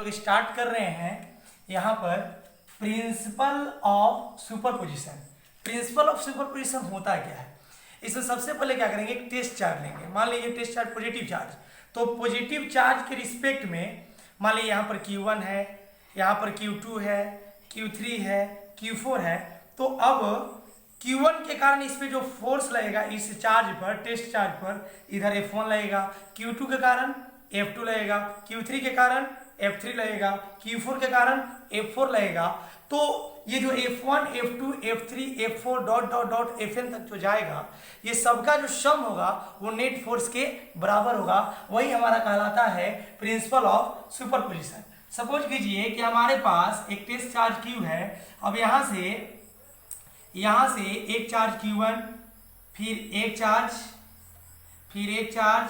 लोग स्टार्ट कर रहे हैं यहाँ पर principle of superposition. Principle of superposition होता क्या है, इसमें सबसे पहले क्या करेंगे, एक टेस्ट चार्ज लेंगे। मान लीजिए टेस्ट चार्ज पॉजिटिव चार्ज, तो पॉजिटिव चार्ज के रिस्पेक्ट में मान लीजिए यहाँ पर Q1 है, यहाँ पर Q2 है, Q3 है, Q4 है। तो अब Q1 के कारण इस पे जो फोर्स लगेगा इस चार्ज पर, टेस्ट चार्ज पर, इधर F1 लगेगा, Q2 के कारण F2 लगेगा, Q3 के कारण F3 लगेगा, Q4 के कारण F4 लगेगा। तो ये जो F1, F2, F3, F4 dot dot dot Fn तक जो जाएगा, ये सबका जो सम होगा वो नेट फोर्स के बराबर होगा। वही हमारा कहलाता है प्रिंसिपल ऑफ सुपरपोजिशन। सपोज कीजिए कि हमारे पास एक टेस्ट चार्ज Q है। अब यहाँ से एक चार्ज Q1, फिर एक चार्ज, फिर एक चार्ज,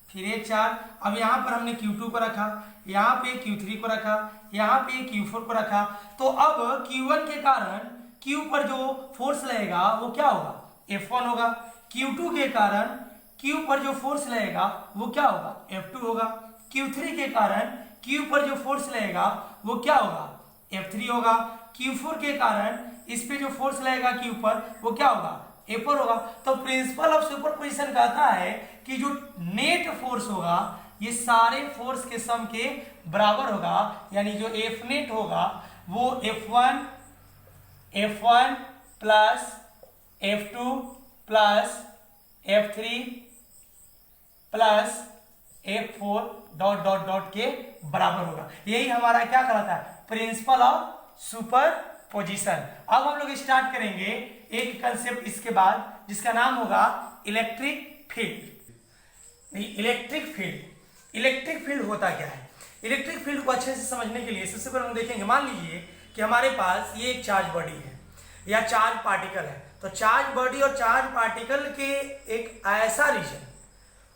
फिर एक चार्ज। अब यहाँ पर हमने Q2 को रखा, यहाँ पे Q3 को रखा, यहाँ पे Q4 को रखा। तो अब Q1 के कारण Q पर जो फोर्स लगेगा वो क्या होगा, F1 होगा। Q2 के कारण Q पर जो फोर्स लगेगा वो क्या होगा, F2 होगा। Q3 के कारण Q पर जो फोर्स लगेगा वो क्या होगा, F3 होगा। Q4 के कारण इस पे जो फोर्स लगेगा Q पर वो क्या होगा, F4 होगा। तो प्रिंसिपल ऑफ सुपरपोजिशन कहता है कि जो नेट फोर्स होगा ये सारे फोर्स के सम के बराबर होगा। यानी जो F नेट होगा वो F1 plus F2 plus F3 plus F4 dot dot dot के बराबर होगा। यही हमारा क्या कहलाता है, प्रिंसिपल ऑफ सुपरपोजिशन। अब हम लोग स्टार्ट करेंगे एक कंसेप्ट इसके बाद जिसका नाम होगा इलेक्ट्रिक फील्ड। इलेक्ट्रिक फील्ड होता क्या है, इलेक्ट्रिक फील्ड को अच्छे से समझने के लिए सबसे पहले हम देखेंगे, मान लीजिए कि हमारे पास ये एक चार्ज बॉडी है या चार्ज पार्टिकल है। तो चार्ज बॉडी और चार्ज पार्टिकल के एक ऐसा रीजन,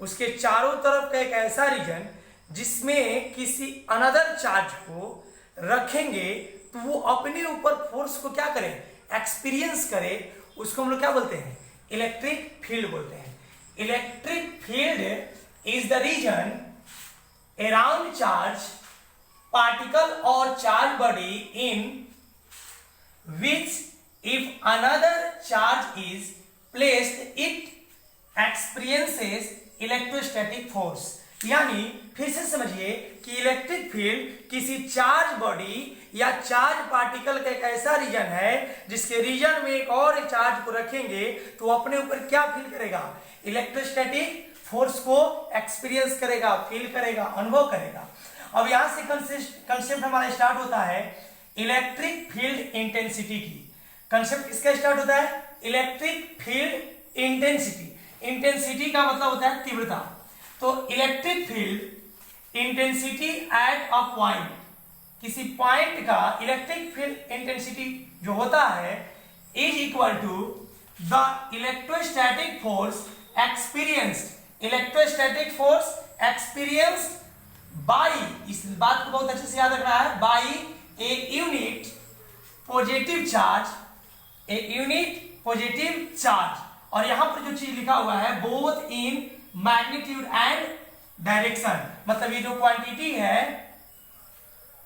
उसके चारों तरफ का एक ऐसा रीजन जिसमें किसी अनदर चार्ज को रखेंगे तो वो अपने ऊपर फोर्स को क्या करे, एक्सपीरियंस करे। उसको हम लोग क्या बोलते हैं, इलेक्ट्रिक फील्ड बोलते हैं। Electric field is the region around charge particle और charge body in which if another charge is placed it experiences electrostatic force। यानी फिर से समझिए कि इलेक्ट्रिक फील्ड किसी चार्ज बॉडी या चार्ज पार्टिकल का एक ऐसा रीजन है जिसके रीजन में एक और चार्ज को रखेंगे तो वो अपने ऊपर क्या फील करेगा, इलेक्ट्रोस्टैटिक फोर्स को एक्सपीरियंस करेगा, फील करेगा, अनुभव करेगा। अब यहां से कंसेप्ट हमारा स्टार्ट होता है इलेक्ट्रिक फील्ड इंटेंसिटी की। कंसेप्ट किसका स्टार्ट होता है, इलेक्ट्रिक फील्ड इंटेंसिटी। इंटेंसिटी का मतलब होता है तीव्रता। तो electric field intensity at a point, किसी पॉइंट का इलेक्ट्रिक फील्ड इंटेंसिटी जो होता है is equal to the electrostatic force experienced. Electrostatic force experienced by, इस बात को बहुत अच्छे से याद रखना है, by a unit positive charge, a unit positive charge. और यहां पर जो चीज लिखा हुआ है both in magnitude and direction, मतलब ये जो क्वांटिटी है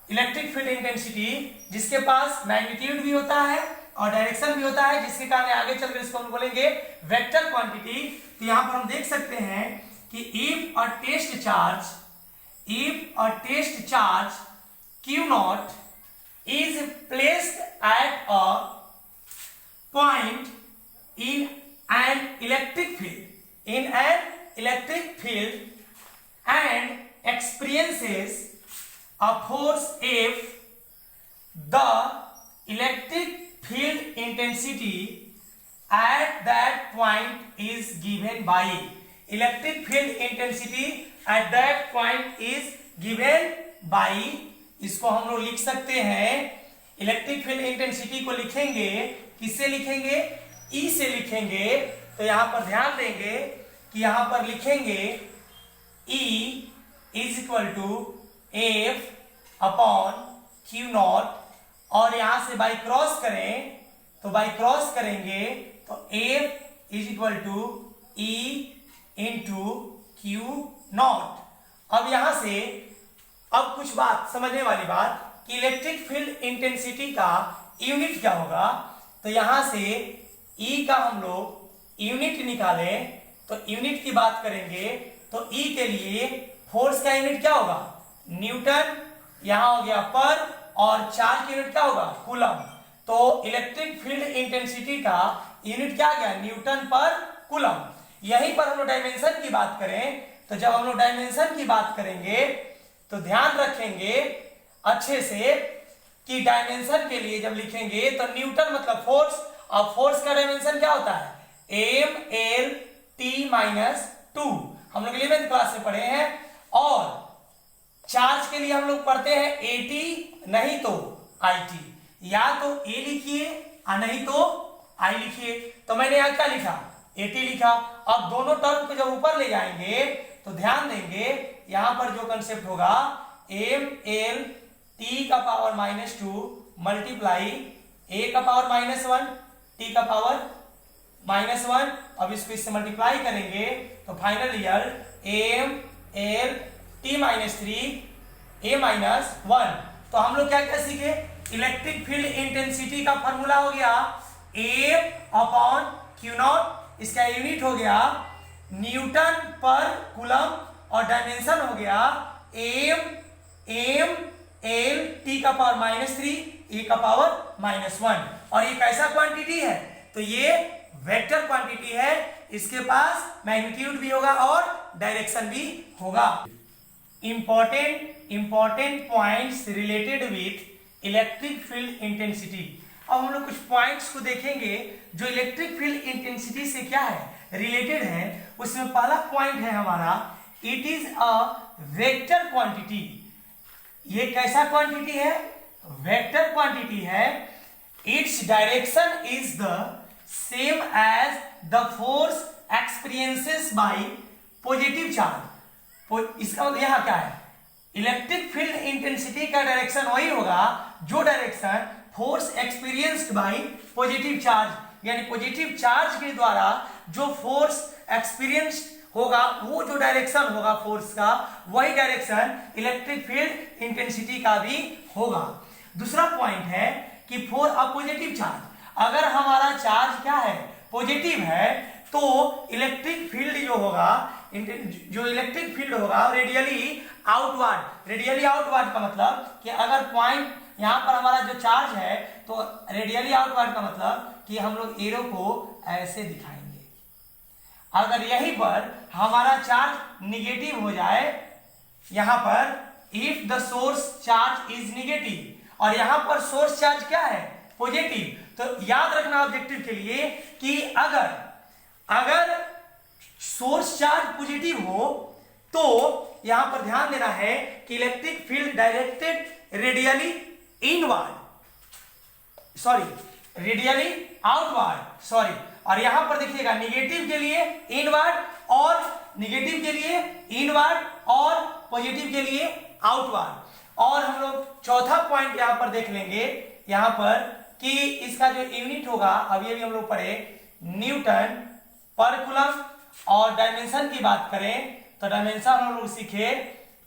इलेक्ट्रिक फील्ड इंटेंसिटी जिसके पास मैग्नीट्यूड भी होता है और डायरेक्शन भी होता है, जिसके कारण आगे चलकर इसको हम बोलेंगे वेक्टर क्वांटिटी। तो यहां पर हम देख सकते हैं कि if a test charge Q naught is placed at a point in an electric field and experiences a force F, the electric field intensity at that point is given by, electric field intensity at that point is given by। इसको हम लोग लिख सकते हैं, electric field intensity को लिखेंगे, किससे लिखेंगे, E से लिखेंगे। तो यहां पर ध्यान देंगे कि यहां पर लिखेंगे E is equal to F upon Q naught, और यहां से बाई क्रॉस करें तो बाई क्रॉस करेंगे तो F is equal to E into Q naught. अब यहां से अब कुछ बात समझने वाली बात कि इलेक्ट्रिक फील्ड इंटेंसिटी का यूनिट क्या होगा। तो यहां से E का हम लोग यूनिट निकालें तो यूनिट की बात करेंगे तो E के लिए फोर्स का यूनिट क्या होगा, न्यूटन, यहां हो गया पर, और चार्ज का यूनिट क्या होगा, कूलम। तो इलेक्ट्रिक फील्ड इंटेंसिटी का यूनिट क्या गया, न्यूटन पर कूलम। यहीं पर हम लोग डायमेंशन की बात करें तो जब हम लोग डायमेंशन की बात करेंगे तो ध्यान रखेंगे अच्छे से कि डायमेंशन के लिए जब लिखेंगे तो न्यूटन मतलब फोर्स, और फोर्स का डायमेंशन क्या होता है, एम एल टी माइनस 2, हम लोग 11th क्लास में पढ़े हैं। और चार्ज के लिए हम लोग पढ़ते हैं एटी नहीं तो आईटी, या तो ए लिखिए और नहीं तो आई लिखिए। तो मैंने यहां क्या लिखा, एटी लिखा। अब दोनों टर्म को जब ऊपर ले जाएंगे तो ध्यान देंगे यहां पर जो कंसेप्ट होगा एम एल टी का पावर -2 मल्टीप्लाई ए का पावर -1 टी का पावर -1। अब इसको इससे मल्टीप्लाई करेंगे तो final result M L T -3 A -1। तो हम लोग क्या क्या सीखे, इलेक्ट्रिक फील्ड इंटेंसिटी का फॉर्मूला हो गया A/Q0, इसका यूनिट हो गया न्यूटन पर कूलम, और डायमेंशन हो गया एम एल टी का पावर -3 ए का पावर -1। और ये कैसा क्वांटिटी है, तो ये वेक्टर क्वांटिटी है, इसके पास मैग्नीट्यूड भी होगा और डायरेक्शन भी होगा। Important points related with electric field intensity. अब हम लोग कुछ पॉइंट्स को देखेंगे जो इलेक्ट्रिक फील्ड इंटेंसिटी से क्या है, रिलेटेड है। उसमें पहला पॉइंट है हमारा, it is a vector quantity. ये कैसा क्वांटिटी है, वेक्टर क्वांटिटी है। Its direction is the same as the force experiences by positive charge. इसका मतलब यहां क्या है, इलेक्ट्रिक फील्ड इंटेंसिटी का डायरेक्शन वही होगा जो direction force experienced by positive charge, यानी पॉजिटिव चार्ज के द्वारा जो फोर्स एक्सपीरियंस्ड होगा, वो जो डायरेक्शन होगा फोर्स का, वही डायरेक्शन इलेक्ट्रिक फील्ड इंटेंसिटी का भी होगा। दूसरा पॉइंट है कि फॉर अ पॉजिटिव चार्ज, अगर हमारा चार्ज क्या है, पॉजिटिव है, तो इलेक्ट्रिक फील्ड जो होगा, जो इलेक्ट्रिक फील्ड होगा रेडियली आउटवर्ड का मतलब कि अगर पॉइंट यहां पर हमारा जो चार्ज है तो रेडियली आउटवर्ड का मतलब कि हम लोग एरो को ऐसे दिखाएंगे। अगर यहीं पर हमारा चार्ज निगेटिव हो जाए, यहां पर if the source charge is negative और यहां पर सोर्स चार्ज क्या है, पॉजिटिव, तो याद रखना ऑब्जेक्टिव के लिए कि अगर सोर्स चार्ज पॉजिटिव हो तो यहां पर ध्यान देना है कि electric field directed radially outward, और यहां पर देखिएगा निगेटिव के लिए इनवर्ड, और निगेटिव के लिए इनवर्ड, और पॉजिटिव के लिए आउटवर्ड। और हम लोग चौथा पॉइंट यहां पर देख लेंगे, यहां पर कि इसका जो यूनिट होगा, अब ये भी हम लोग पढ़े, न्यूटन पर कूलम। और डायमेंशन की बात करें तो डायमेंशन हम लोग सीखे,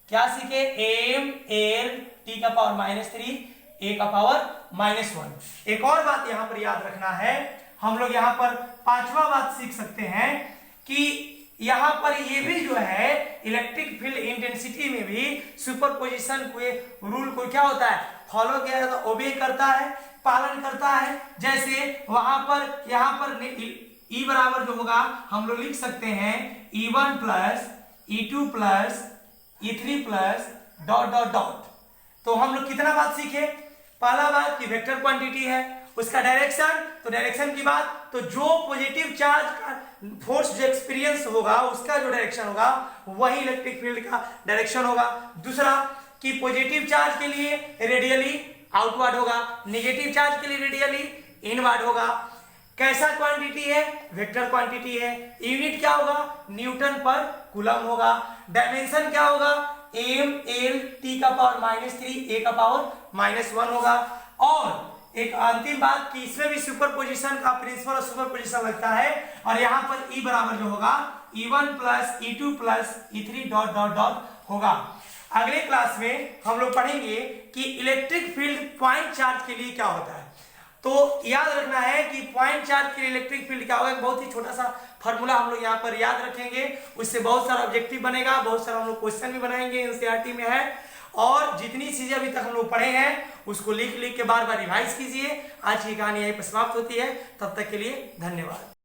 क्या सीखे, एम एल टी का पावर -3 ए का पावर -1। एक और बात यहां पर याद रखना है, हम लोग यहां पर पांचवा बात सीख सकते हैं कि यहां पर ये भी जो है इलेक्ट्रिक फील्ड इंटेंसिटी में भी सुपरपोजिशन को रूल को क्या होता है, फॉलो किया जाता है, ओबे करता है, पालन करता है। जैसे वहां पर यहां पर ई बराबर जो होगा हम लोग लिख सकते हैं E1 plus E2 plus E3 plus ... तो हम लोग कितना बात सीखे, पहला बात कि वेक्टर क्वांटिटी है, उसका डायरेक्शन, तो डायरेक्शन की बात, तो जो पॉजिटिव चार्ज का फोर्स जो एक्सपीरियंस होगा उसका जो डायरेक्शन होगा वही इलेक्ट्रिक फील्ड का डायरेक्शन होगा। दूसरा कि पॉजिटिव चार्ज के लिए रेडियली आउटवर्ड होगा, नेगेटिव चार्ज के लिए रेडियली इनवर्ड होगा। कैसा क्वांटिटी है, वेक्टर क्वांटिटी है। यूनिट क्या होगा, न्यूटन पर कूलम होगा। डायमेंशन क्या होगा, एम एल टी का पावर -3 ए का पावर -1 होगा। और एक अंतिम बात कि इसमें भी सुपरपोजिशन का प्रिंसिपल और सुपरपोजिशन लगता है, और यहां पर ई बराबर जो होगा E1 plus E2 plus E3 ... होगा। अगले क्लास में हम लोग पढ़ेंगे कि इलेक्ट्रिक फील्ड पॉइंट चार्ज के लिए क्या होता है। तो याद रखना है कि पॉइंट चार्ज के लिए इलेक्ट्रिक फील्ड क्या होगा, बहुत ही छोटा सा फॉर्मूला हम लोग यहाँ पर याद रखेंगे, उससे बहुत सारा ऑब्जेक्टिव बनेगा, बहुत सारा हम लोग क्वेश्चन भी बनाएंगे, एनसीईआरटी में है। और जितनी चीजें अभी तक हम लोग पढ़े हैं उसको लिख लिख के बार बार रिवाइज कीजिए। आज की कहानी यहीं पर समाप्त होती है, तब तक के लिए धन्यवाद।